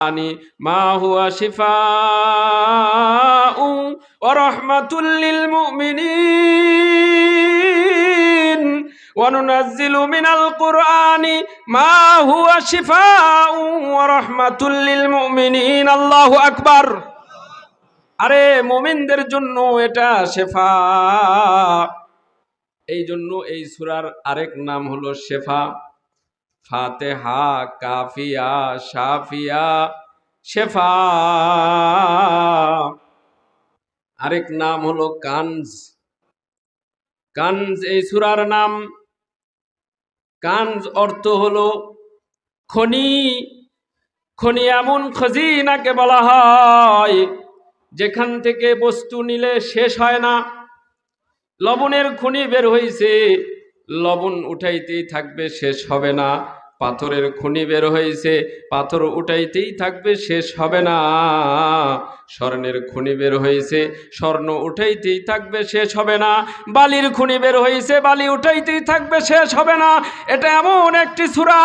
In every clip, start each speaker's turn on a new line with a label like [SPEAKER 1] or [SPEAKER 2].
[SPEAKER 1] মা হুয়া শিফাউ ওয়া রাহমাতুল লিল মুমিনিন ওয়া নুনাজ্জিলু মিনাল কুরআনি মা হুয়া শিফাউ ওয়া রাহমাতুল লিল মুমিনিন। আল্লাহু আকবার। আরে মুমিনদের জন্য এটা শেফা। এই জন্য এই সূরার আরেক নাম হলো শেফা। ফাতিহা, কাফিয়া, শাফিয়া, শেফা। আরেক নাম হলো কানজ। কানজ এই সূরার নাম। কানজ অর্থ হলো খনি। খনি এমন খজিনাকে বলা হয় যেখান থেকে বস্তু নিলে শেষ হয় না। লবণের খনি বের হয়েছে, লবণ উঠাইতেই থাকবে, শেষ হবে না। পাথরের খনি বের হয়েছে, পাথর উঠাইতেই থাকবে, শেষ হবে না। স্বর্ণের খনি বের হয়েছে, স্বর্ণ উঠাইতেই থাকবে, শেষ হবে না। বালির খনি বের হয়েছে, বালি উঠাইতেই থাকবে, শেষ হবে না। এটা এমন একটি সূরা,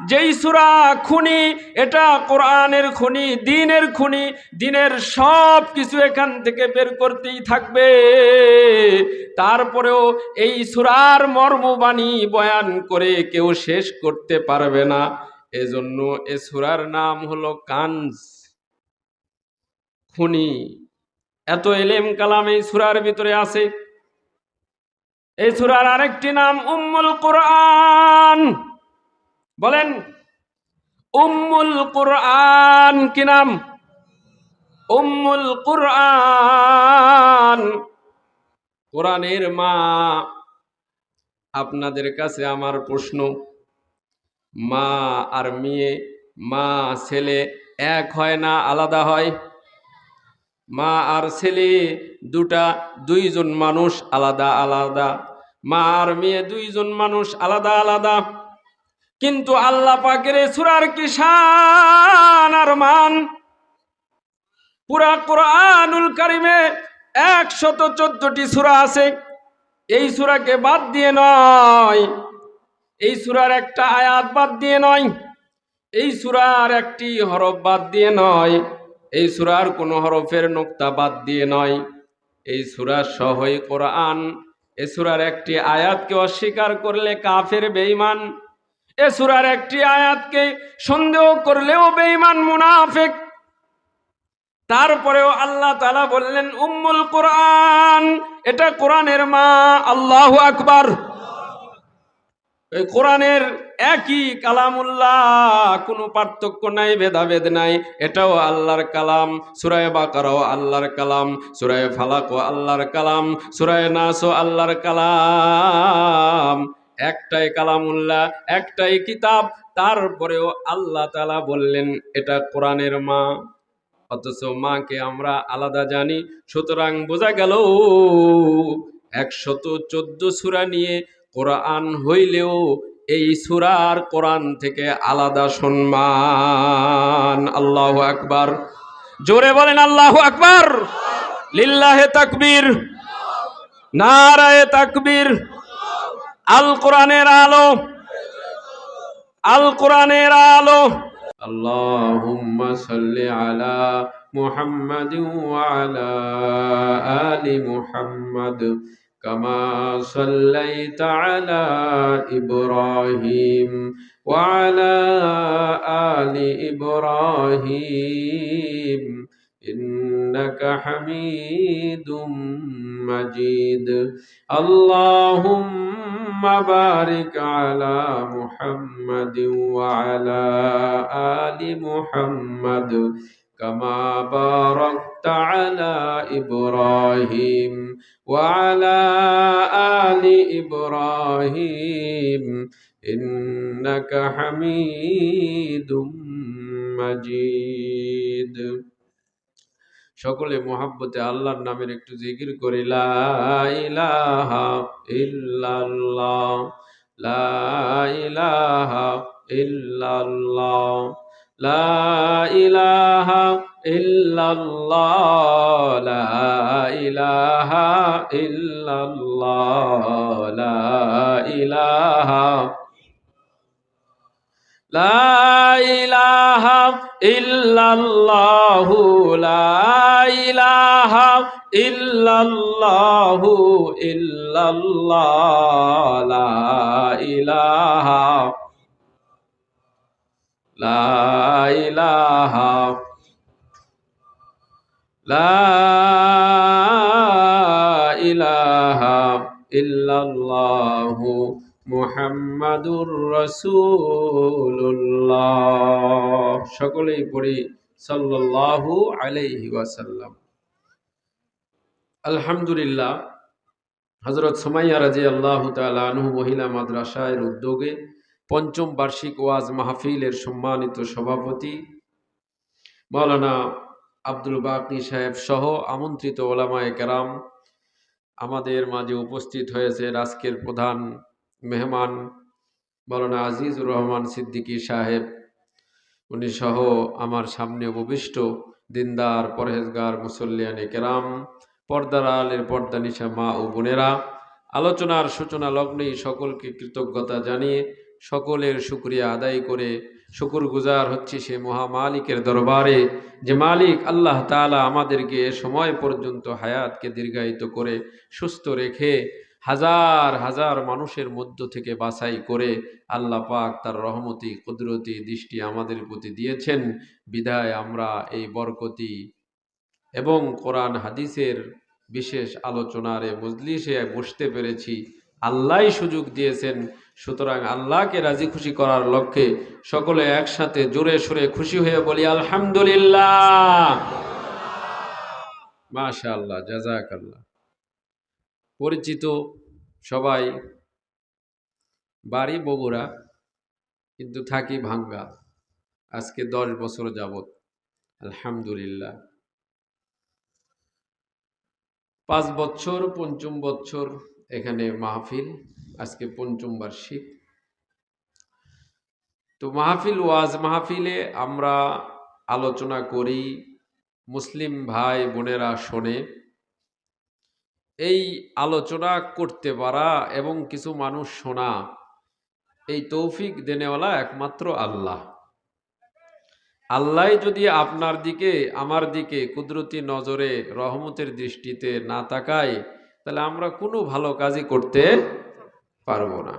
[SPEAKER 1] যেই সূরা খনি, এটা কোরআনের খনি, দ্বীনের খনি। দ্বীনের সব কিছু এখান থেকে বের করতেই থাকবে। তারপরেও এই সূরার মর্মবাণী বয়ান করে কেউ শেষ করতে পারবে না। এজন্য এই সূরার নাম হলো কানজ, খনি। এত ইলম কালাম এই সূরার ভিতরে আছে। এই সূরার আরেকটি নাম উম্মুল কুরআন। বলেন উম্মুল কুরআন কি নাম? উম্মুল কুরআন, কোরআনের মা। আপনাদের কাছে আমার প্রশ্ন, মা আর মেয়ে, মা ছেলে এক হয় না আলাদা হয়? মা আর ছেলে দুইজন মানুষ আলাদা আলাদা। মা আর মেয়ে দুইজন মানুষ আলাদা আলাদা। কিন্তু আল্লাহ পাকের সূরার কি শান আর মান! পুরা কোরআনুল কারিমে 114টি সূরা আছে। এই সূরাকে বাদ দিয়ে নয়, এই সূরার একটা আয়াত বাদ দিয়ে নয়, এই সূরার একটি হরফ বাদ দিয়ে নয়, এই সূরার কোনো হরফের নুকতা বাদ দিয়ে নয়। এই সূরা সহই কোরআন। এই সূরার একটি আয়াতকে অস্বীকার করলে কাফের, বেঈমান। এই সূরার একটি আয়াতকে সন্দেহ করলেও বেঈমান, মুনাফিক। তারপরেও আল্লাহ তাআলা বললেন উম্মুল কুরআন, এটা কোরআনের মা। আল্লাহু আকবার। এই কোরআনের একই কালামুল্লাহ, কোনো পার্থক্য নাই, ভেদাভেদ নাই। এটাও আল্লাহর কালাম। সূরা বাকারাও আল্লাহর কালাম, সূরা ফালাকও আল্লাহর কালাম, সূরা নাসও আল্লাহর কালাম। একটাই কালামুল্লাহ, একটাই কিতাব। তারপরেও আল্লাহ তাআলা বললেন এটা কোরআনের মা। অথচ মাকে আমরা আলাদা জানি। সুতরাং বোঝা গেল 114 সূরা নিয়ে কোরআন হইলেও এই সূরার কোরআন থেকে আলাদা সম্মান। আল্লাহু আকবার। জোরে বলেন আল্লাহু আকবার। লিল্লাহে তাকবীর, নারায়ে তাকবীর। আল কোরআনের আলো, আল কোরআনের আলো। আল্লাহুম্মা সাল্লি আলা মুহাম্মাদিন ওয়া আলা আলি মুহাম্মাদ কামা সাল্লাইতা আলা ইব্রাহিম ওয়া আলা আলি ইব্রাহিম ইন্নাকা হামিদুম মাজিদ। আল্লাহুম্মা বারিক আলা মুহাম্মাদিন ওয়া আলা আলি মুহাম্মাদ কামা বারাকতা আলা ইব্রাহিম ওয়া আলা আলি ইব্রাহিম ইন্নাকা হামিদুম মাজিদ। সকলে মোহাব্বতে আল্লাহর নামের একটু জিকির করি। লা ইলাহা ইল্লাল্লাহ, লা ইলাহা ইল্লাল্লাহ, লা ইলাহা ইল্লাল্লাহ, লা ইলাহা ইল্লাল্লাহ, লা ইলাহা, লা ইলাহা ইল্লাল্লাহু লা ইলাহা ইল্লাল্লাহু ইল্লাল্লাহ লা ইলাহা লা ইলাহা লা ইলাহা ইল্লাল্লাহু মুহাম্মাদুর রাসূলুল্লাহ। সকলেই পড়ি সাল্লাল্লাহু আলাইহি ওয়াসাল্লাম। আলহামদুলিল্লাহ, হযরত সুমাইয়া রাদিয়াল্লাহু তাআলা আনহু মহিলা মাদ্রাসার উদ্যোগে পঞ্চম বার্ষিক ওয়াজ মাহফিলের সম্মানিত সভাপতি মাওলানা আব্দুল বাকি সাহেব সহ আমন্ত্রিত ওলামায়ে কেরাম, আমাদের মাঝে উপস্থিত হয়েছে আজকের প্রধান মেহমান মাওলানা আজিজুর রহমান সিদ্দিকী সাহেব, উনি সহ আমার সামনে উপবিষ্ট দিনদার পরহেজগার মুসল্লিয়ানে কেরাম, পর্দার আলের পর্দানিশা মা ও বোনেরা, আলোচনার সূচনা লগ্নেই সকলকে কৃতজ্ঞতা জানিয়ে সকলের শুকরিয়া আদায় করে শুকরগুজার হচ্ছি সে মহামালিকের দরবারে যে মালিক আল্লাহ তাআলা আমাদেরকে এ সময় পর্যন্ত হায়াতকে দীর্ঘায়িত করে সুস্থ রেখে হাজার হাজার মানুষের মধ্য থেকে বাছাই করে আল্লাহ পাক তার রহমতি কুদরতি দৃষ্টি আমাদের প্রতি দিয়েছেন। বিধায় আমরা এই বরকতি এবং কোরআন হাদিসের বিশেষ আলোচনার মজলিসে বসতে পেরেছি, আল্লাহই সুযোগ দিয়েছেন। সুতরাং আল্লাহকে রাজি খুশি করার লক্ষ্যে সকলে একসাথে জোরে সুরে খুশি হয়ে বলি আলহামদুলিল্লাহ, মাশাআল্লাহ, জাযাকাল্লাহ। পরিচিত সবাই, বাড়ি বগুড়া কিন্তু থাকি ভাঙ্গা, আজকে 10 বছর যাবত আলহামদুলিল্লাহ। 5 বছর, পঞ্চম বছর এখানে মাহফিল, আজকে পঞ্চম বার্ষিক। তো মাহফিল, ওয়াজ মাহফিলে আমরা আলোচনা করি, মুসলিম ভাই বোনেরা শোনে। এই আলোচনা করতে পারা এবং কিছু মানুষ শোনা, এই তৌফিক দেনেওয়ালা একমাত্র আল্লাহ। আল্লাহ যদি আপনার দিকে আমার দিকে কুদরতি নজরে রহমতের দৃষ্টিতে না তাকায়, তাহলে আমরা কোনো ভালো কাজই করতে পারবো না।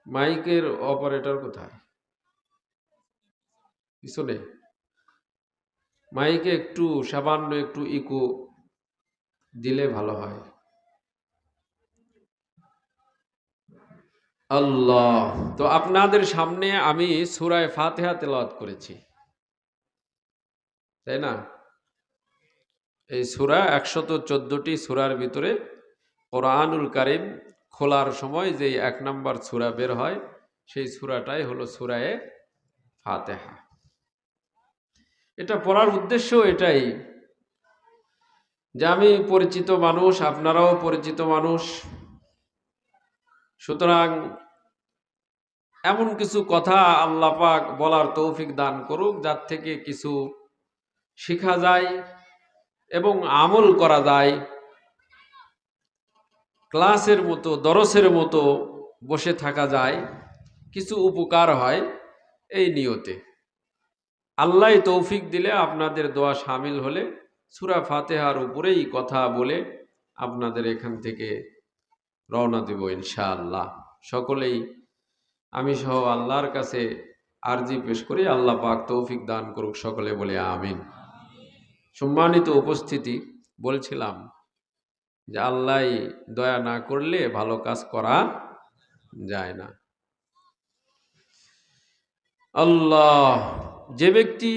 [SPEAKER 1] মাইকের অপারেটর কোথায়? পিছনে। মাইকে একটু সামান্য একটু ইকো দিলে ভালো হয়। আল্লাহ। তো আপনাদের সামনে আমি সূরা ফাতিহা তেলাওয়াত করেছি, তাই না? এই সূরা 114টি সূরার ভিতরে কোরআনুল কারীম খোলার সময় যে 1 নম্বর সূরা বের হয়, সেই সূরাটাই হলো সূরা ফাতিহা। এটা পড়ার উদ্দেশ্য এটাই যে আমি পরিচিত মানুষ, আপনারাও পরিচিত মানুষ, সুতরাং এমন কিছু কথা আল্লাহ পাক বলার তৌফিক দান করুক যার থেকে কিছু শেখা যায় এবং আমল করা যায়। ক্লাসের মতো, দরসের মতো বসে থাকা যায়, কিছু উপকার হয়, এই নিয়তে আল্লাহ তৌফিক দিলে আপনাদের দোয়া শামিল হলে সূরা ফাতিহার উপরেই কথা বলে আপনাদের এখান থেকে রওনা দেব ইনশাআল্লাহ। সকলেই আমি সহ আল্লাহর কাছে আরজি পেশ করি, আল্লাহ পাক তৌফিক দান করুক, সকলে বলে আমিন। সম্মানিত উপস্থিতি, বলছিলাম যে আল্লাহ দয়া না করলে ভালো কাজ করা যায় না। আল্লাহ, যে ব্যক্তি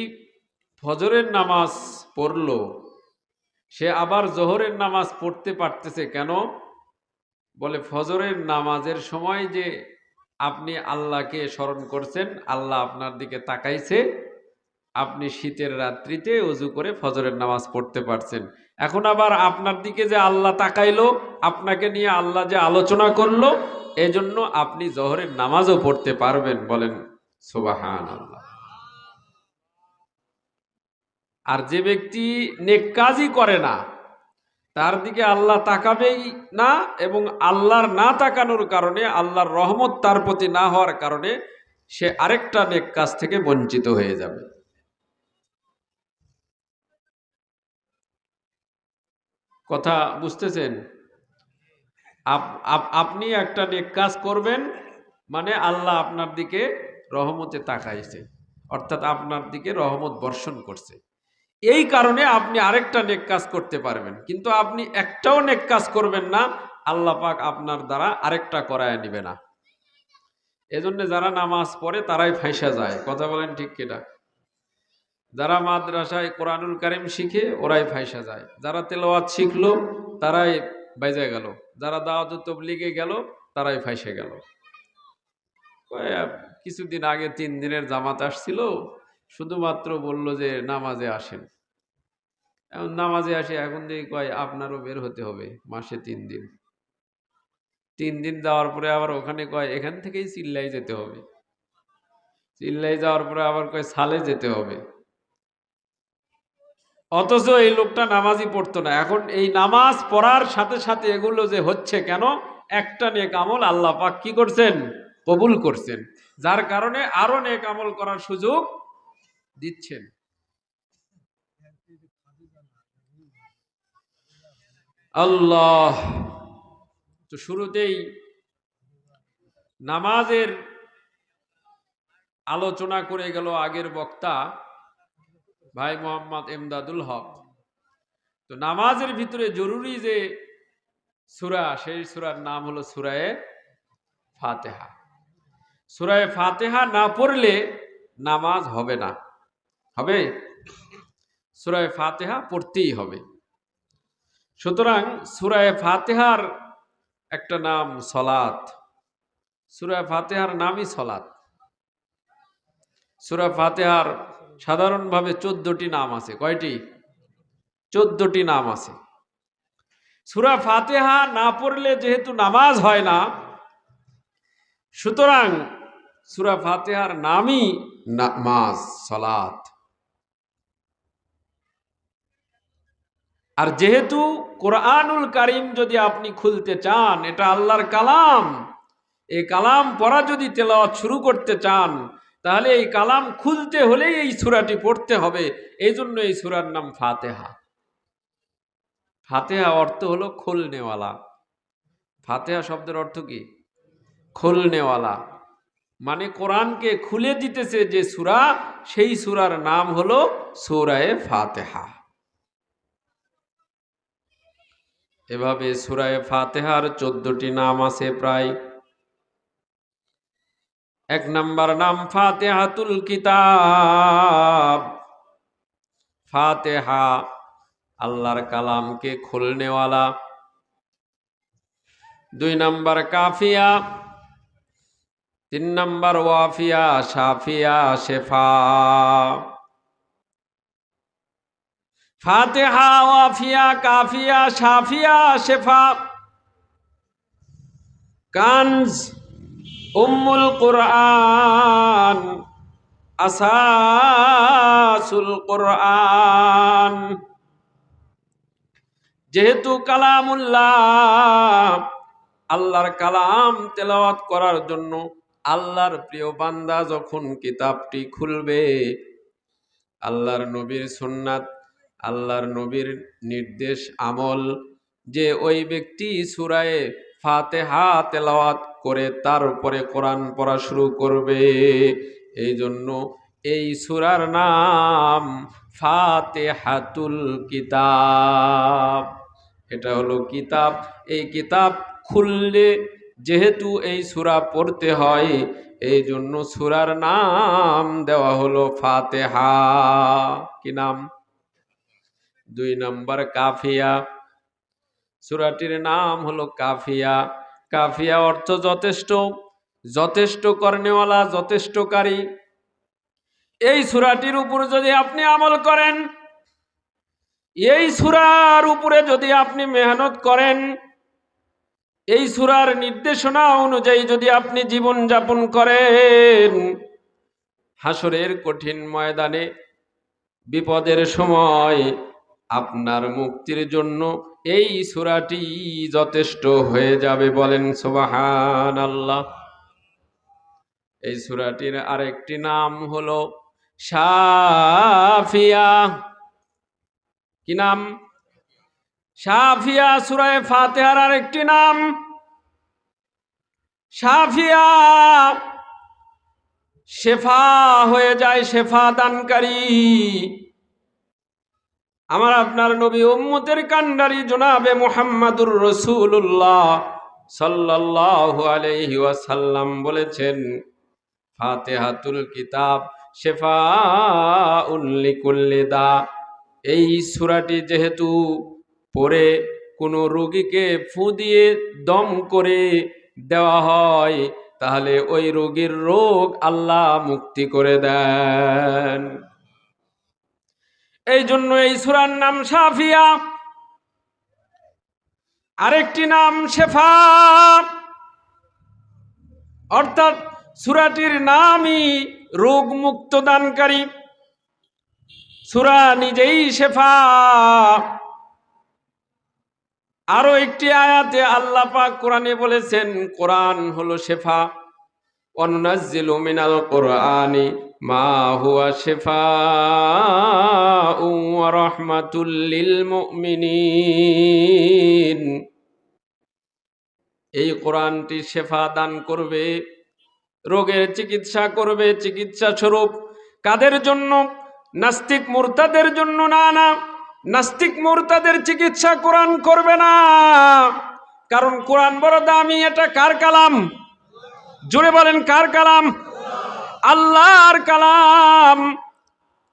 [SPEAKER 1] ফজরের নামাজ পড়ল সে আবার জোহরের নামাজ পড়তে পারতেছে কেন? বলে ফজরের নামাজের সময় যে আপনি আল্লাহকে স্মরণ করছেন, আল্লাহ আপনার দিকে তাকাইছে, আপনি শীতের রাত্রিতে ওযু করে ফজরের নামাজ পড়তে পারছেন। এখন আবার আপনার দিকে যে আল্লাহ তাকাইলো, আপনাকে নিয়ে আল্লাহ যে আলোচনা করলো, এজন্য আপনি জোহরের নামাজও পড়তে পারবেন। বলেন সুবহানাল্লাহ। আর যে ব্যক্তি নেক কাজই করে না, তার দিকে আল্লাহ তাকাবেই না, এবং আল্লাহর না তাকানোর কারণে, আল্লাহর রহমত তার প্রতি না হওয়ার কারণে সে আরেকটা নেক কাজ থেকে বঞ্চিত হয়ে যাবে। কথা বুঝতেছেন? আপনি একটা নেক কাজ করবেন মানে আল্লাহ আপনার দিকে রহমতে তাকাইছে, অর্থাৎ আপনার দিকে রহমত বর্ষণ করছে। এই কারণে আপনি আরেকটা নেক কাজ করতে পারবেন, কিন্তু আপনি একটাও নেক কাজ করবেন না, আল্লাহ পাক আপনার দ্বারা আরেকটা করায় নিবে না। এজন্য যারা নামাজ পড়ে তারাই ফাঁসা যায়। কথা বলেন ঠিক কিনা? যারা মাদ্রাসায় কোরআনুল কারীম শিখে ওরাই ফাঁসা যায়, যারা তেলাওয়াত শিখলো তারাই বাইজা গেল, যারা দাওয়াত তাবলীগে গেল তারাই ফাঁসে গেল। কিছুদিন আগে 3 দিনের জামাত আসছিল, শুধুমাত্র বলল যে নামাজে আসেন। এখন নামাজে আসে, এখন দেখি কয় আপনারও বের হতে হবে মাসে 3 দিন। 3 দিন যাওয়ার পরে আবার ওখানে কয় এখান থেকেই চিল্লাই যেতে হবে, চিল্লাই যাওয়ার পরে আবার কয় সালে যেতে হবে। অথচ এই লোকটা নামাজই পড়তো না। এখন এই নামাজ পড়ার সাথে সাথে এগুলো যে হচ্ছে কেন? একটা নেক আমল আল্লাহ পাক কি করছেন? কবুল করছেন, যার কারণে আরো নেক আমল করার সুযোগ দিচ্ছেন। আল্লাহ। তো শুরুতেই নামাজের আলোচনা করে গেল আগের বক্তা ভাই মোহাম্মদ এমদাদুল হক। তো নামাজের ভিতরে জরুরি যে সূরা, সেই সূরার নাম হলো সূরায়ে ফাতিহা। সূরায়ে ফাতিহা না পড়লে নামাজ হবে না। হবে? সূরায়ে ফাতিহা পড়তেই হবে। সুতরাং সূরায়ে ফাতিহার একটা নাম সালাত। সূরায়ে ফাতিহার নামই সালাত। সূরা ফাতিহার সাধারণভাবে 14টি নাম আছে। কয়টি? 14টি নাম আছে। সূরা ফাতিহা না পড়লে যেহেতু নামাজ হয় না, সুতরাং সূরা ফাতিহার নামই নামাজ, সালাত। আর যেহেতু কোরআনুল কারীম যদি আপনি খুলতে চান, এটা আল্লাহর কালাম, এই কালাম পড়া যদি তেলাওয়াত শুরু করতে চান, তাহলে এই কালাম খুলতে হলেই এই সূরাটি পড়তে হবে। এই জন্য এই সূরার নাম ফাতিহা। ফাতিহা অর্থ হলো খুলনেওয়ালা। ফাতিহা শব্দের অর্থ কি? খুলনেওয়ালা, মানে কোরআনকে খুলে দিতেছে যে সূরা, সেই সূরার নাম হলো সূরায়ে ফাতিহা। এভাবে সূরায়ে ফাতিহার 14টি নাম আছে প্রায়। 1 নাম্বার নাম ফাতিহাতুল কিতাব। ফাতিহা আল্লাহর কালামকে খুলনেওয়ালা। 2 নাম্বার কাফিয়া। 3 নাম্বার ওয়াফিয়া, শাফিয়া, শেফা। ফাতিহা, ওয়াফিয়া, কাফিয়া, শাফিয়া, শেফা, কানজ, উম্মুল কুরআন, আসাসুল কুরআন। যেহেতু কালামুল্লাহ, আল্লাহর কালাম তেলাওয়াত করার জন্য আল্লাহর প্রিয় বান্দা যখন কিতাবটি খুলবে, আল্লাহর নবীর সুন্নাত, আল্লাহর নবীর নির্দেশ আমল, যে ওই ব্যক্তি সূরায়ে ফাতিহা তেলাওয়াত করে তার উপরে কোরআন পড়া শুরু করবে। এই জন্য এই সূরার নাম ফাতিহাতুল কিতাব। এটা হলো কিতাব। এই কিতাব খুললে যেহেতু এই সূরা পড়তে হয়, এই জন্য সূরার নাম দেওয়া হলো ফাতিহা। কি নাম? 2 নাম্বার কাফিয়া। সূরাটির নাম হলো কাফিয়া। কাফিয়া অর্থ যথেষ্ট, যথেষ্ট করনেওয়ালা, যথেষ্টকারী। এই সূরাটির উপর যদি আপনি আমল করেন, এই সূরার উপরে যদি আপনি মেহনত করেন, এই সূরার নির্দেশনা অনুযায়ী যদি আপনি জীবন যাপন করেন, হাসরের কঠিন ময়দানে বিপদের সময় আপনার মুক্তির জন্য এই সূরাটি যথেষ্ট হয়ে যাবে। বলেন সুবহানাল্লাহ। এই সূরাটির আরেকটি নাম হলো শাফিয়া। কি নাম? শাফিয়া। সূরা ফাতিহার আরেকটি নাম শাফিয়া। শেফা হয়ে যায়, শেফা দানকারী। আমার আপনার নবী উম্মতের কান্ডারি জনাবে মুহাম্মাদুর রাসূলুল্লাহ সাল্লাল্লাহু আলাইহি ওয়াসাল্লাম বলেছেন, ফাতিহাতুল কিতাব শিফাউন লিকুল্লি দা। এই সূরাটি যেহেতু পড়ে কোনো রোগীকে ফু দিয়ে দম করে দেওয়া হয়, তাহলে ওই রোগীর রোগ আল্লাহ মুক্তি করে দেন। এই জন্য এই সূরার নাম শাফিয়া, আরেকটি নাম শেফা। অর্থাৎ সূরাটির নামই রোগ মুক্ত দানকারী। সূরা নিজেই শেফা। আরো একটি আয়াতে আল্লাহ পাক কোরআনে বলেছেন, কোরআন হলো শেফা। ওয়ানুনাজ্জিলু মিনাল কোরআনি মা হুয়া শিফাউ ওয়া রাহমাতুল লিল মুমিনিন। এই কোরআনটি শেফা দান করবে, রোগের চিকিৎসা করবে। চিকিৎসা স্বরূপ কাদের জন্য? নাস্তিক মুরতাদের জন্য না। নাস্তিক মুরতাদের চিকিৎসা কোরআন করবে না, কারণ কোরআন বড় দামি। এটা কার কালাম? জোরে বলেন, কার কালাম? আল্লাহর কালাম।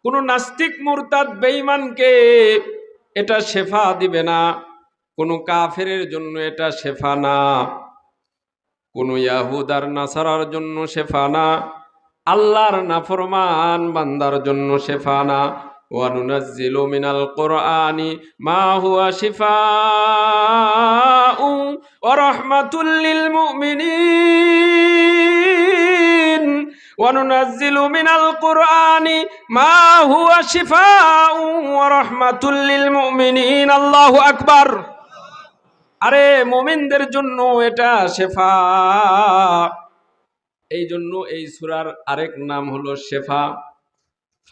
[SPEAKER 1] কোন নাস্তিক মুরতাদ বেঈমানকে এটা শেফা দিবে না। কোন কাফেরের জন্য এটা শেফা না। কোন ইয়াহুদ আর নাসারার জন্য শেফা না। আল্লাহর নাফরমান বান্দার জন্য শেফা না। ওয়ানুনাজ্জিলু মিনাল কোরআনি মা হুয়া শিফাউ ওয়া রাহমাতুল লিল মুমিনিন। ওয়ানুনাজ্জিলু মিনাল কোরআনি মা হুয়া শিফাউ ওয়া রাহমাতুল লিল মুমিনিন। আল্লাহু আকবার। আরে মুমিনদের জন্য এটা শেফা। এই জন্য এই সূরার আরেক নাম হলো শেফা।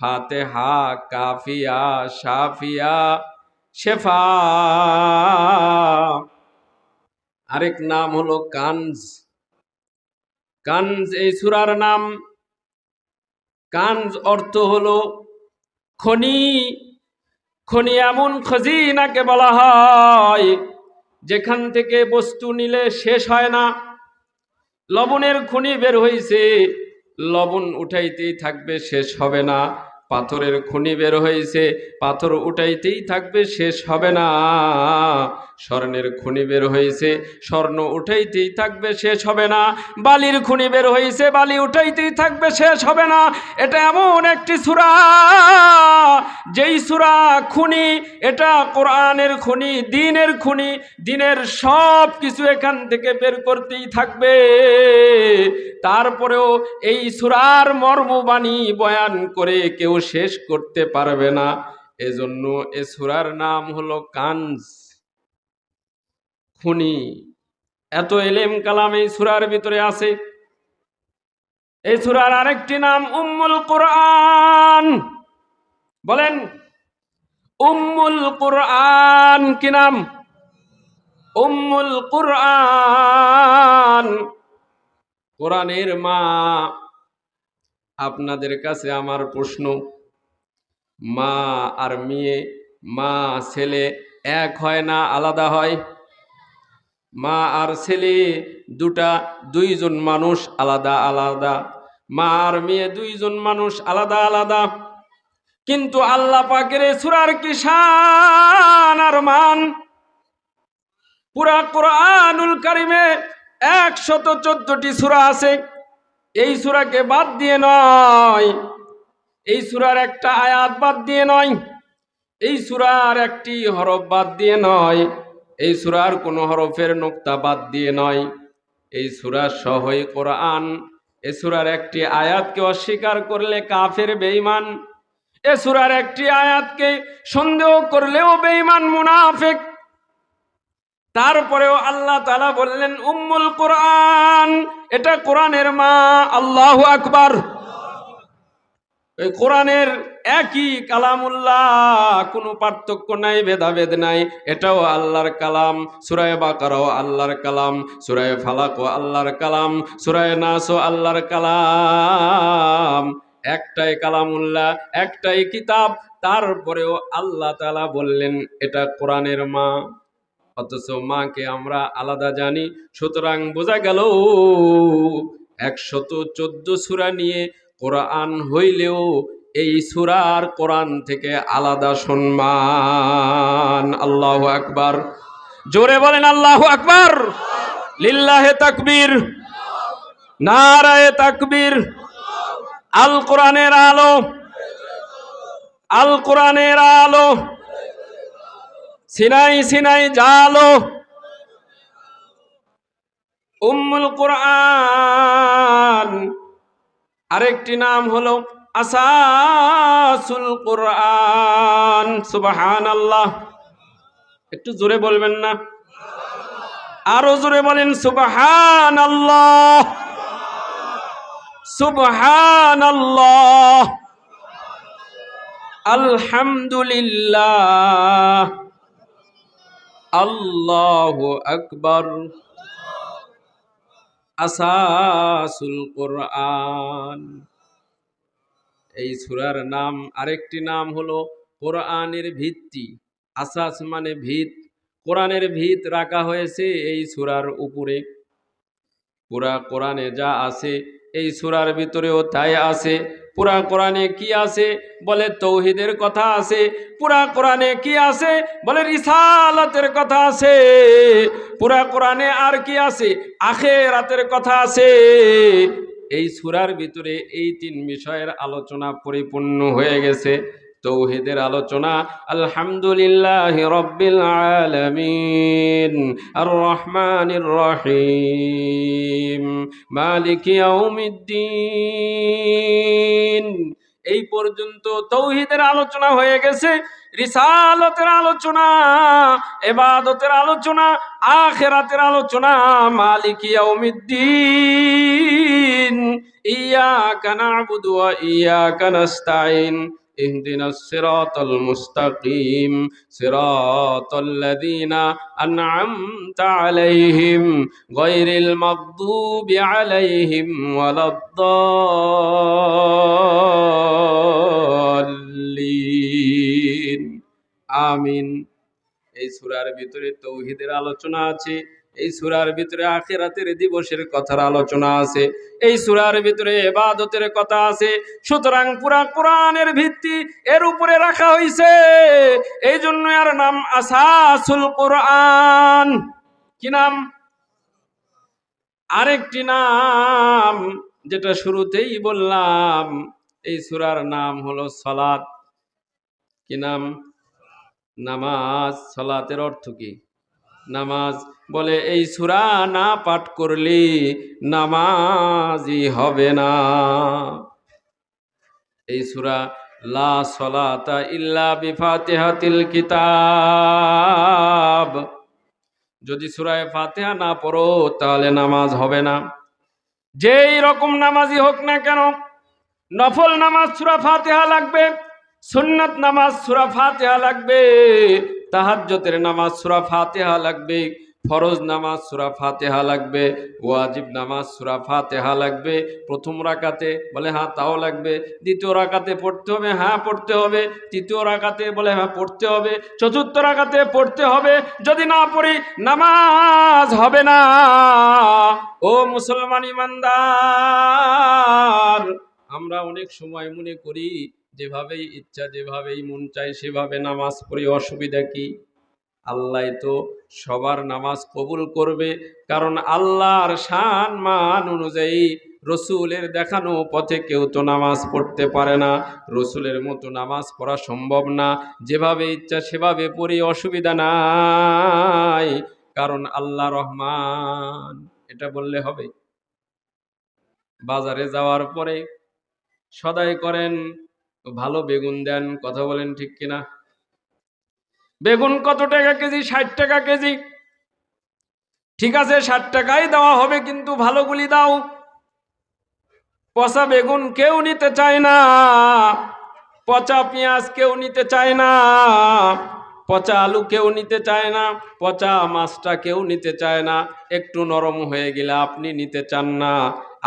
[SPEAKER 1] ফাতিহা, কাফিয়া, শাফিয়া, শেফা। আরেক নাম হলো কানজ। কানজ এই সূরার নাম। কানজ অর্থ হলো খনি। খনি এমন খজিনাকে বলা হয় যেখান থেকে বস্তু নিলে শেষ হয় না। লবণের খনি বের হয়েছে, লবণ উঠাইতেই থাকবে, শেষ হবে না। পাথরের খনি বের হয়েছে, পাথর উঠাইতেই থাকবে, শেষ হবে না। স্বর্ণের খনি বের হয়েছে, স্বর্ণ উঠাইতেই থাকবে, শেষ হবে না। বালির খনি বের হয়েছে, বালি উঠাইতেই থাকবে, শেষ হবে না। এটা এমন একটি সূরা, যেই সূরা খনি, এটা কোরআনের খনি, দ্বীনের খনি। দ্বীনের সব কিছু এখান থেকে বের করতেই থাকবে। তারপরেও এই সূরার মর্মবাণী বয়ান করে কেউ শেষ করতে পারবে না। এজন্য এই সূরার নাম হলো কানজ, খনি। এত ইলম কালাম এই সূরার ভিতরে আছে। এই সূরার আরেকটি নাম উম্মুল কোরআন। বলেন, উম্মুল কোরআন। কি নাম? উম্মুল কোরআন, কোরআনের মা। আপনাদের কাছে আমার প্রশ্ন, মা আর মেয়ে, মা ছেলে এক হয় না আলাদা হয়? মা আর ছেলে দুইজন মানুষ আলাদা আলাদা। মা আর মেয়ে দুইজন মানুষ আলাদা আলাদা। কিন্তু আল্লাহ পাকের সূরার কি শান আর মান! পুরা কোরআনুল কারিমে 114টি সূরা আছে। এই সূরাকে বাদ দিয়ে নয়, এই সূরার একটা আয়াত বাদ দিয়ে নয়, এই সূরার একটি হরফ বাদ দিয়ে নয়, এই সূরার কোনো হরফের নোক্তা বাদ দিয়ে নয়। এই সূরা সহই কোরআন। এই সূরার একটি আয়াতকে অস্বীকার করলে কাফের, বেঈমান। এই সূরার একটি আয়াতকে সন্দেহ করলেও বেঈমান, মুনাফিক। তারপরেও আল্লাহ তাআলা বললেন উম্মুল কোরআন, এটা কোরআনের মা। আল্লাহু আকবার। এই কোরআনের একই কালামুল্লাহ, কোনো পার্থক্য নাই, ভেদাভেদ নাই। এটাও আল্লাহর কালাম। সূরা বাকারাও আল্লাহর কালাম, সূরা ফালাকও আল্লাহর কালাম, সূরা নাসও আল্লাহর কালাম। একটাই কালামুল্লাহ, একটাই কিতাব। তারপরেও আল্লাহ তাআলা বললেন এটা কোরআনের মা। অথচ মাকে আমরা আলাদা জানি। সুতরাং বোঝা গেল 114 সূরা নিয়ে কোরআন হইলেও এই সূরার কোরআন থেকে আলাদা সম্মান। আল্লাহু আকবার। জোরে বলেন আল্লাহু আকবার। লিল্লাহে তাকবীর, নারায়ে তাকবীর। আল কোরআনের আলো, আল কোরআনের আলো, সিনাই সিনাই জালো। উম্মুল কোরআন আরেকটি নাম হলো আসাসুল কোরআন। সুবহানাল্লাহ। একটু জোরে বলবেন না? আরো জোরে বলেন সুবহানাল্লাহ, সুবহানাল্লাহ, আলহামদুলিল্লাহ, আল্লাহু আকবার। আসাসুল কোরআন, এই সূরার নাম আরেকটি নাম হলো কোরআনের ভিত্তি। আসাস মানে ভিত, কোরআনের ভিত রাখা হয়েছে এই সূরার উপরে। পুরা কোরআনে যা আছে এই সূরার ভিতরেও তাই আছে। পুরা কোরআনে কি আছে? বলে তৌহিদের কথা আছে। পুরা কোরআনে কি আছে? বলে রিসালাতের কথা আছে। পুরা কোরআনে আর কি আছে? আখিরাতের কথা আছে। এই সূরার ভিতরে এই 3 বিষয়ের আলোচনা পরিপূর্ণ হয়ে গেছে। তৌহিদের আলোচনা, আলহামদুলিল্লাহি রাব্বিল আলামিন, আর রহমানির রহিম, মালিকি ইয়াউমিদ্দিন। এই পর্যন্ত তৌহিদের আলোচনা হয়ে গেছে। রিসালাতের আলোচনা, ইবাদতের আলোচনা, আখিরাতের আলোচনা, মালিকি ইয়াউমিদ্দিন, ইয়াকা না'বুদু ওয়া ইয়াকা নাস্তাঈন, ইহদিনাস সিরাতাল মুস্তাকিম, সিরাতাল্লাযীনা আন'আমতা আলাইহিম গায়রিল মাগদুবি আলাইহিম ওয়ালাদ-দাল্লিন। আমিন। এই সূরার ভিতরে তৌহিদের আলোচনা আছে। এই সূরার ভিতরে আখিরাতের দিবসের কথার আলোচনা আছে। এই সূরার ভিতরে ইবাদতের কথা আছে। সুতরাং পুরা কোরআনের ভিত্তি এর উপরে রাখা হয়েছে। এই জন্য এর নাম আসাসুল কোরআন। কি নাম? আরেকটি নাম যেটা শুরুতেই বললাম, এই সূরার নাম হলো সালাত। কি নাম? নামাজ। সালাতের অর্থ কি? নামাজ। বলে এই সূরা না পাঠ করলে নামাজই হবে না। এই সূরা লা সলাতা ইল্লা বিফাতিহাতিল কিতাব, যদি সূরায়ে ফাতিহা না পড়ো তাহলে নামাজ হবে না। যেই রকম নামাজি হোক না কেন, নফল নামাজ সূরা ফাতিহা লাগবে, সুন্নাত নামাজ সূরা ফাতিহা লাগবে, তাহাজ্জুদের নামাজ সূরা ফাতিহা লাগবে, ফরজ নামাজ সূরা ফাতিহা লাগবে, ওয়াজিব নামাজ সূরা ফাতিহা লাগবে। প্রথম রাকাতে বলে হ্যাঁ তাও লাগবে, দ্বিতীয় রাকাতে পড়তে হবে, হ্যাঁ পড়তে হবে, তৃতীয় রাকাতে বলে হ্যাঁ পড়তে হবে, চতুর্থ রাকাতে পড়তে হবে। যদি না পড়ি নামাজ হবে না। ও মুসলমান ইমানদার, আমরা অনেক সময় মনে করি যেভাবেই ইচ্ছা, যেভাবেই মন চায় সেভাবে নামাজ পড়ি, অসুবিধা কি? আল্লাহ তো সবার নামাজ কবুল করবে। কারণ আল্লাহর শান মান অনুযায়ী রসুলের দেখানো পথে কেউ তো নামাজ পড়তে পারে না। রসুলের মতো নামাজ পড়া সম্ভব না। যেভাবে ইচ্ছা সেভাবে পড়ি, অসুবিধা নাই, কারণ আল্লাহ রহমান। এটা বললে হবে? বাজারে যাওয়ার পরে সদাই করেন, ভালো বেগুন দেন, কথা বলেন ঠিক কিনা? বেগুন কত টাকা কেজি? 60 টাকা কেজি। ঠিক আছে 60 টাকাই দেওয়া হবে, কিন্তু ভালোগুলি দাও। পচা বেগুন কেউ নিতে চায় না, পচা পেঁয়াজ কেউ নিতে চায় না, পচা আলু কেউ নিতে চায় না, পচা মাছটা কেউ নিতে চায় না। একটু নরম হয়ে গেলে আপনি নিতে চান না।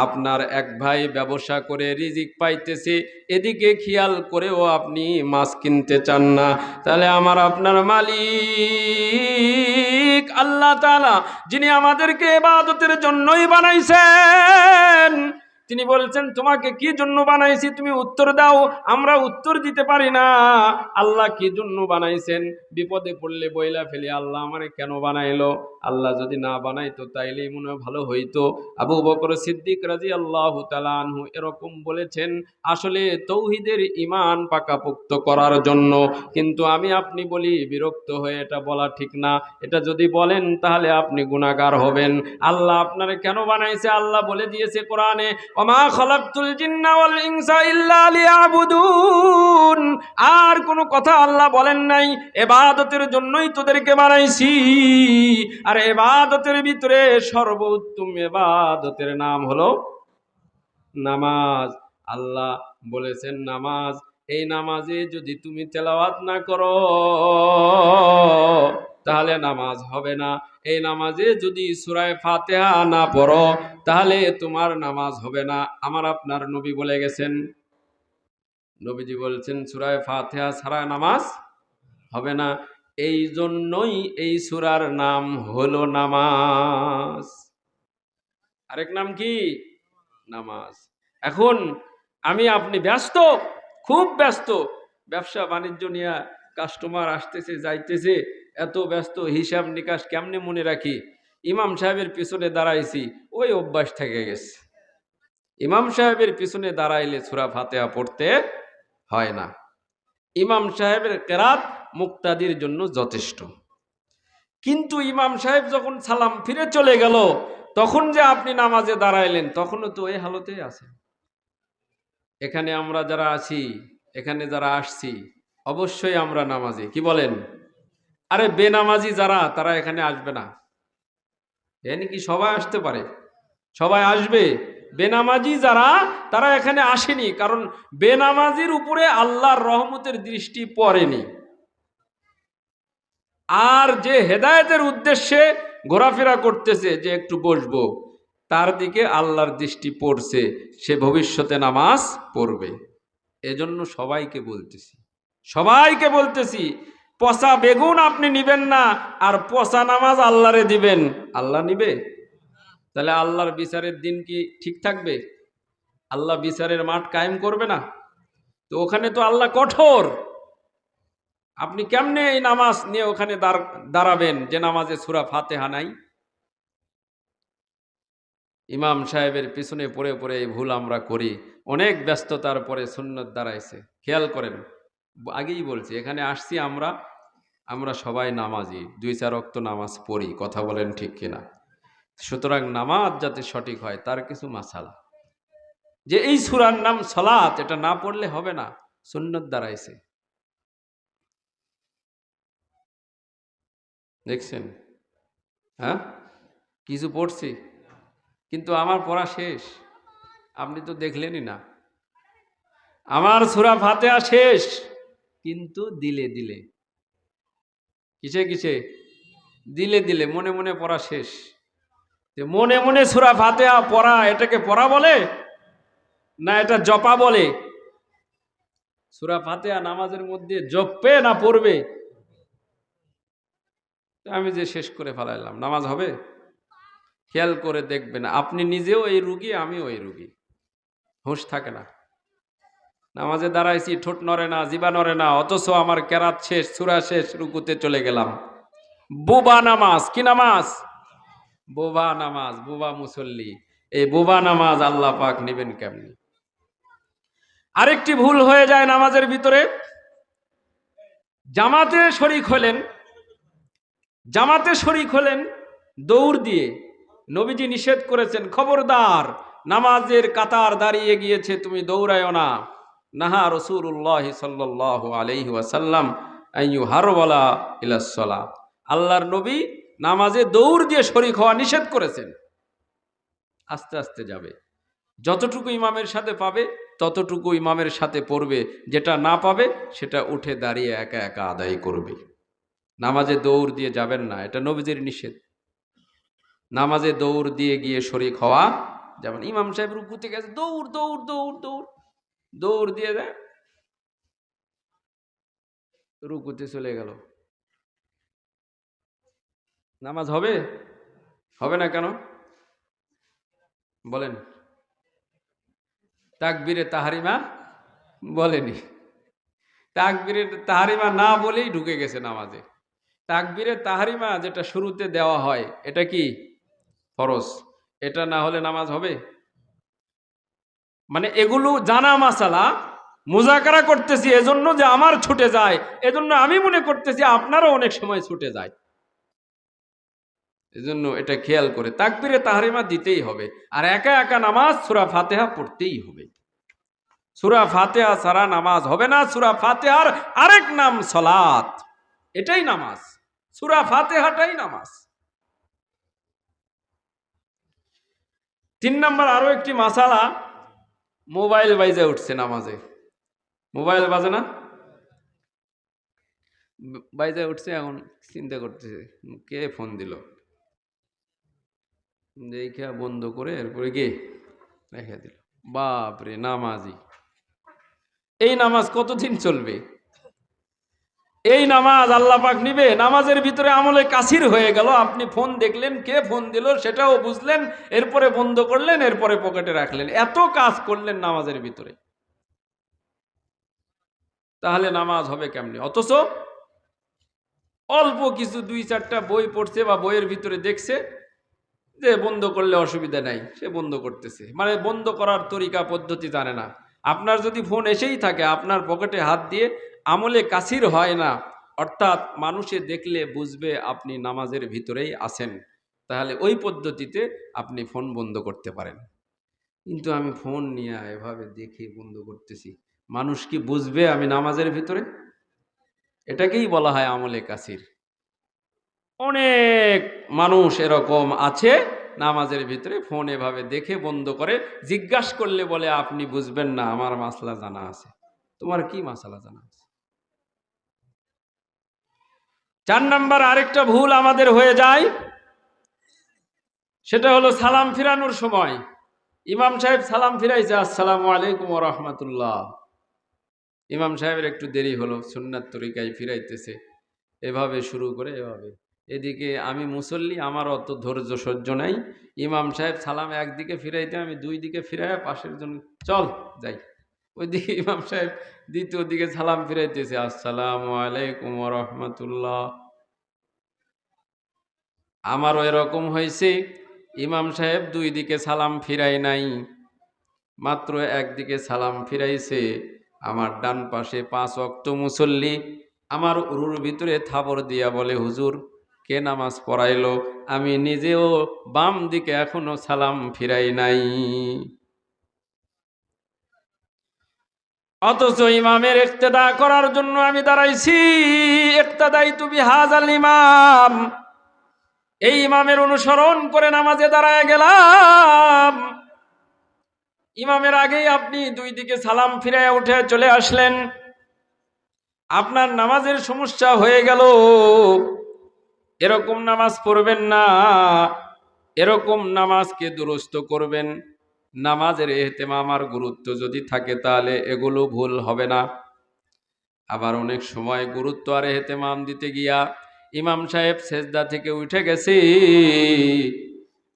[SPEAKER 1] আপনার এক ভাই ব্যবসা করে রিজিক পাইতেছে, এদিকে খেয়াল করেও আপনি মাছ কিনতে চান না। তাহলে আমার আপনার মালিক আল্লাহ তাআলা, যিনি আমাদেরকে ইবাদতের জন্যই বানাইছেন, তিনি বলছেন তোমাকে কি জন্য বানাইছি তুমি উত্তর দাও। আমরা উত্তর দিতে পারি না আল্লাহ কি জন্য বানাইছেন। বিপদে পড়লে বইলা ফেলি আল্লাহ আমারে কেন বানাইলো। আল্লাহ যদি না বানাইতো তাইলেই মনে হয় ভালো হইতো। আবু বকর সিদ্দিক রাদিয়াল্লাহু তাআলা আনহু এরকম বলেছেন, আসলে তৌহিদের ঈমান পাকাপোক্ত করার জন্য। কিন্তু আমি আপনি বলি বিরক্ত হয়ে এটা বলা ঠিক না। এটা যদি বলেন তাহলে আপনি গুনাহগার হবেন। আল্লাহ আপনারে কেন বানাইছে আল্লাহ বলে দিয়েছে কোরআনে, ওমা খালাকতুল জিন্না ওয়াল ইনসা ইল্লা লিয়াবুদুন। আর কোনো কথা আল্লাহ বলেন নাই, ইবাদতের জন্যই তোদেরকে বানাইছি। আর ইবাদতের ভিতরে সর্বোত্তম ইবাদতের নাম হলো নামাজ। আল্লাহ বলেছেন নামাজ, এই নামাজে যদি তুমি তেলাওয়াত না করো তাহলে নামাজ হবে না। এই নামাজে যদি সূরা ফাতিহা না পড়ো তাহলে তোমার নামাজ হবে না। আমার আপনার নবী বলে গেছেন, নবীজি বলছেন সূরা ফাতিহা ছাড়া নামাজ হবে না। এই জন্যই এই সূরার নাম হলো নামাজ। আরেক নাম কি? নামাজ। এখন আমি আপনি ব্যস্ত, খুব ব্যস্ত, ব্যবসা বাণিজ্য নিয়ে কাস্টমার আসতেছে যাইতেছে, এত ব্যস্ত, হিসাব নিকাশ কেমনে মনে রাখি। ইমাম সাহেবের পিছনে দাঁড়াইছি, ওই অভ্যাস থেকে গেছে। ইমাম সাহেবের পিছনে দাঁড়াইলে সূরা ফাতিহা পড়তে হয় না। ইমাম সাহেবের কেরাত মুক্তাদির জন্য যথেষ্ট। কিন্তু ইমাম সাহেব যখন সালাম ফিরে চলে গেল, তখন যে আপনি নামাজে দাঁড়াইলেন, তখনও তো এই হালতেই আছে। এখানে আমরা যারা আছি, এখানে যারা আসছি, অবশ্যই আমরা নামাজি, কি বলেন? আরে বেনামাজি যারা, তারা এখানে আসবে না। এখানে কি সবাই আসতে পারে? সবাই আসবে? বেনামাজি যারা, তারা এখানে আসেনি, কারণ বেনামাজির উপরে আল্লাহর রহমতের দৃষ্টি পড়েনি। আর যে হেদায়েতের উদ্দেশ্যে ঘোরাফেরা করতেছে যে একটু বসবো, তার দিকে আল্লাহর দৃষ্টি পড়ছে, সে ভবিষ্যতে নামাজ পড়বে। এজন্য সবাইকে বলতেছি, সবাইকে বলতেছি, পচা বেগুন আপনি নিবেন না, আর পচা নামাজ আল্লাহরে দিবেন। আল্লাহ নিবে? তাহলে আল্লাহর বিচারের দিন কি ঠিক থাকবে? আল্লাহ বিচারের মাঠ কায়েম করবে না? তো ওখানে তো আল্লাহ কঠোর। আপনি কেমনে এই নামাজ নিয়ে ওখানে দাঁড়াবেন যে নামাজে সূরা ফাতিহা নাই? ইমাম সাহেবের পিছনে পড়ে পড়ে এই ভুল আমরা করি। অনেক ব্যস্ততার পরে সুন্নত দাঁড়াইছে। খেয়াল করেন, আগেই বলছি, এখানে আসছি আমরা সবাই নামাজি, 2-4 ওয়াক্ত নামাজ পড়ি, কথা বলেন ঠিক কিনা? সুতরাং নামাজ যাতে সঠিক হয় তার কিছু মাসালা, যে এই সূরার নাম সালাত, এটা না পড়লে হবে না, সুন্নত দাঁড়াইছে। দেখছেন? হ্যাঁ, কিছু পড়ছি, কিন্তু আমার পড়া শেষ, আপনি তো দেখলেনই না। আমার সূরা ফাতিহা শেষ, কিন্তু দিলে দিলে, কিসে কিসে? দিলে দিলে, মনে মনে পড়া শেষ। মনে মনে সূরা ফাতিহা পড়া, এটাকে পড়া বলে না এটা জপা বলে? সূরা ফাতিহা নামাজের মধ্যে জপবে না পড়বে? আমি যে শেষ করে ফেলাইলাম, নামাজ হবে? খেয়াল করে দেখবেন, আপনি নিজেও এই রুগী, আমিও এই রুগী, হুঁশ থাকে না। নামাজে দাঁড়াইছি, ঠোঁট নড়ে না, জিবা নড়ে না, অথচ আমার কেরাত শেষ, সূরা শেষ, রুকুতে চলে গেলাম। বোবা নামাজ। কি নামাজ? বোবা নামাজ, বোবা মুসল্লি। এই বোবা নামাজ আল্লাহ পাক নেবেন কেমনি? আরেকটি ভুল হয়ে যায় নামাজের ভিতরে, জামাতে শরীক হলেন, জামাতে শরীক হলেন দৌড় দিয়ে। নবীজি নিষেধ করেছেন, খবরদার, নামাজের কাতার দাঁড়িয়ে গিয়েছে, তুমি দৌড়ায়ও না। নাহা রাসূলুল্লাহ সাল্লাল্লাহু আলাইহি ওয়াসাল্লাম আইয়ু হারওয়ালা ইলাস সালাহ। আল্লাহর নবী নামাজে দৌড় দিয়ে শরীক হওয়া নিষেধ করেছেন। আস্তে আস্তে যাবে, যতটুকু ইমামের সাথে পাবে ততটুকু ইমামের সাথে পড়বে, যেটা না পাবে সেটা উঠে দাঁড়িয়ে একা একা আদায় করবে। নামাজে দৌড় দিয়ে যাবেন না, এটা নবীজির নিষেধ। নামাজে দৌড় দিয়ে গিয়ে শরীক হওয়া যেমন ইমাম সাহেব রুকুতে গেছে দৌড় দৌড় দৌড় দৌড় দৌড় দিয়ে দেয়, রুকুতে চলে গেল, নামাজ হবে? হবে না কেন বলেন? তাকবীরে তাহারিমা বলেনি, তাকবীরে তাহারিমা না বলেই ঢুকে গেছে নামাজে। তাকবীরে তাহারিমা যেটা শুরুতে দেওয়া হয় এটা কি ফরজ, এটা না হলে নামাজ হবে? মানে এগুলো জানা মাসালা, মুজাকারা করতেছি এজন্য যে আমার ছুটে যায়, এজন্য আমি মনে করতেছি আপনারও অনেক সময় ছুটে যায়, এজন্য এটা খেয়াল করে তাকবীরে তাহরিমা দিতেই হবে। আর একা একা নামাজ সূরা ফাতিহা পড়তেই হবে। সূরা ফাতিহা ছাড়া নামাজ হবে না। সূরা ফাতিহার আরেক নাম সালাত, এটাই নামাজ, সূরা ফাতিহাটাই নামাজ। 3 নম্বর আরো একটি মাসালা, মোবাইল বাজে উঠছে নামাজে। মোবাইল বাজে না, বাইজে উঠছে, এখন চিন্তা করতেছে কে ফোন দিল, দেখা বন্ধ করে এরপরে গিয়ে রেখে দিল। বাপরে নামাজি, এই নামাজ কতদিন চলবে? এই নামাজ আল্লাহ পাক নিবে? নামাজের ভিতরে আমলে কাসির হয়ে গেল, আপনি ফোন দেখলেন, কে ফোন দিল সেটাও বুঝলেন, এরপরে বন্ধ করলেন, এরপরে পকেটে রাখলেন, এত কাজ করলেন নামাজের ভিতরে, তাহলে নামাজ হবে কেমনে? অথচ অল্প কিছু 2-4টা বই পড়ছে বা বইয়ের ভিতরে দেখছে যে বন্ধ করলে অসুবিধা নাই, সে বন্ধ করতেছে, মানে বন্ধ করার তরিকা পদ্ধতি জানে না। আপনার যদি ফোন এসেই থাকে, আপনার পকেটে হাত দিয়ে আমলে কাসির হয় না, অর্থাৎ মানুষে দেখলে বুঝবে আপনি নামাজের ভিতরেই আছেন, তাহলে ওই পদ্ধতিতে আপনি ফোন বন্ধ করতে পারেন। কিন্তু আমি ফোন নিয়ে এভাবে দেখে বন্ধ করতেছি, মানুষ কি বুঝবে আমি নামাজের ভিতরে? এটাকেই বলা হয় আমলে কাসির। অনেক মানুষ এরকম আছে নামাজের ভিতরে ফোন এভাবে দেখে বন্ধ করে, জিজ্ঞাসা করলে বলে আপনি বুঝবেন না, আমার মাসলা জানা আছে। তোমার কি মাসলা জানা আছে? 4 নম্বর আরেকটা ভুল আমাদের হয়ে যায়, সেটা হলো সালাম ফিরানোর সময় ইমাম সাহেব সালাম ফিরাইছে, আসসালামু আলাইকুম ওয়া রাহমাতুল্লাহ, ইমাম সাহেবের একটু দেরি হলো, সুন্নাত তরিকায় ফিরাইতেছে, এভাবে শুরু করে এভাবে। এদিকে আমি মুসল্লি, আমার অত ধৈর্য সহ্য নাই, ইমাম সাহেব সালাম একদিকে ফিরাইতে, আমি 2 দিকে ফিরাই, পাশের জন্য চল যাই, ওইদিকে ইমাম সাহেব দ্বিতীয় দিকে সালাম ফিরাইতেছে, আসসালামু আলাইকুম ওয়া রাহমাতুল্লাহ। আমারও এরকম হয়েছে, ইমাম সাহেব 2 দিকে সালাম ফিরাই নাই, মাত্র একদিকে সালাম ফিরাইছে। আমার ডান পাশে 5 ওয়াক্ত মুসল্লি আমার উরুর ভিতরে থাবর দিয়া বলে, হুজুর কে নামাজ পড়াইলো? আমি নিজেও বাম দিকে এখনো সালাম ফিরাই নাই। অথচ ইমামের ইক্তেদা করার জন্য আমি দাঁড়াইছি, ইক্তাদাইতু বিহাযাল ইমাম, এই ইমামের অনুসরণ করে নামাজে দাঁড়ায় গেলাম। ইমামের আগেই আপনি 2 দিকে সালাম ফিরায় উঠে চলে আসলেন, আপনার নামাজের সমস্যা হয়ে গেল। এরকম নামাজ পড়বেন না, এরকম নামাজকে দুরস্ত করবেন। নামাজের ইহতিমাম আর গুরুত্ব যদি থাকে তাহলে এগুলো ভুল হবে না। আবার অনেক সময় গুরুত্ব আর ইহতিমাম দিতে গিয়া ইমাম সাহেব সেজদা থেকে উঠে গেছে,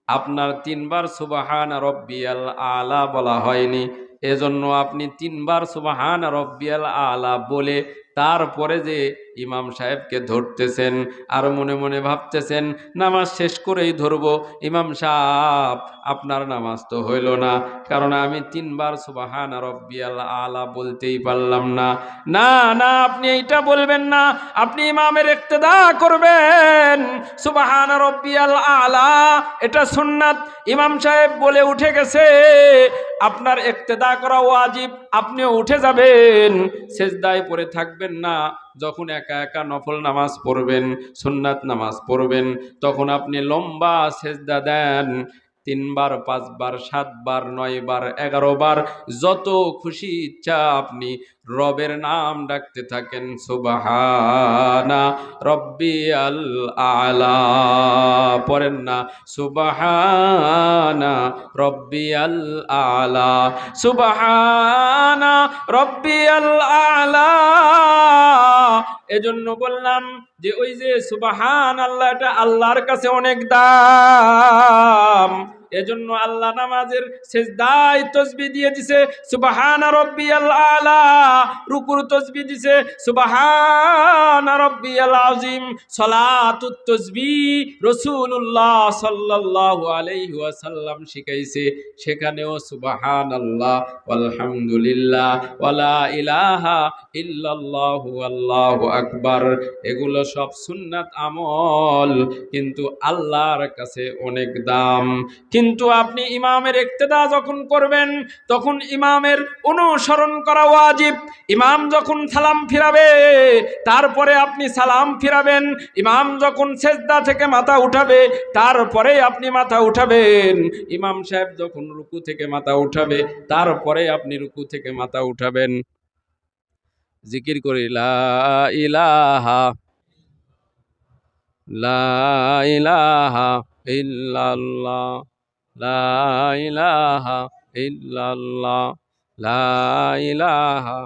[SPEAKER 1] আপনার 3 বার সুবহান রব্বিয়াল আলা বলা হয়নি, এজন্য আপনি 3 বার সুবহান রব্বিয়াল আলা বলে তারপরে যে ইমাম সাহেবকে ধরতেছেন আর মনে মনে ভাবতেছেন নামাজ শেষ করেই ধরব, ইমাম সাহেব আপনার নামাজ তো হইল না, কারণ আমি 3 বার সুবহান রব্বিয়াল আলা বলতেই পারলাম না। না না, আপনি এইটা বলবেন না, আপনি ইমামের ইক্তেদা করবেন। সুবহান রব্বিয়াল আলা এটা সুন্নাত, ইমাম সাহেব বলে উঠে গেছে, আপনার ইক্তেদা করা ওয়াজিব, আপনিও উঠে যাবেন, সেজদায় পড়ে থাকবেন না। যখন একা একা নফল নামাজ পড়বেন, সুন্নাত নামাজ পড়বেন, তখন আপনি লম্বা সেজদা দেন, 3 বার 5 বার 7 বার 9 বার 11 বার, যত খুশি ইচ্ছা আপনি রবের নাম ডাকতে থাকেন। সুবহানা রব্বিয়াল আলা, পড়েন না? সুবহানা রব্বিয়াল আলা, সুবহানা রব্বিয়াল আলা। এজন্য বললাম যে ওই যে সুবহান আল্লাহ, এটা আল্লাহর কাছে অনেক দাম। এজন্য আল্লাহ নামাজের সেজদায় তাসবিহ দিয়ে দিছে সুবহানা রাব্বিয়াল আলা, রুকুর তাসবিহ দিছে সুবহানা রাব্বিয়াল আযীম, সালাতুত তাসবিহ রাসূলুল্লাহ সাল্লাল্লাহু আলাইহি ওয়াসাল্লাম শিখাইছে, সেখানেও সুবহানাল্লাহ আলহামদুলিল্লাহ ওয়ালা ইলাহা ইল্লাল্লাহু আল্লাহু আকবার, এগুলো সব সুন্নাত আমল, কিন্তু আল্লাহর কাছে অনেক দাম। কিন্তু আপনি ইমামের ইক্তেদা যখন করবেন, তখন ইমামের অনুসরণ করা ওয়াজিব। ইমাম যখন সালাম ফিরাবে, তারপরে আপনি সালাম ফিরাবেন। ইমাম যখন সেজদা থেকে মাথা উঠাবে, তারপরে আপনি মাথা উঠাবেন। ইমাম সাহেব যখন রুকু থেকে মাথা উঠাবে, তারপরে আপনি রুকু থেকে মাথা উঠাবেন। জিকির করি লা ইলাহা, লা ইলাহা ইল্লাল্লাহ, লা ইলাহা ইল্লাল্লাহ, লা ইলাহা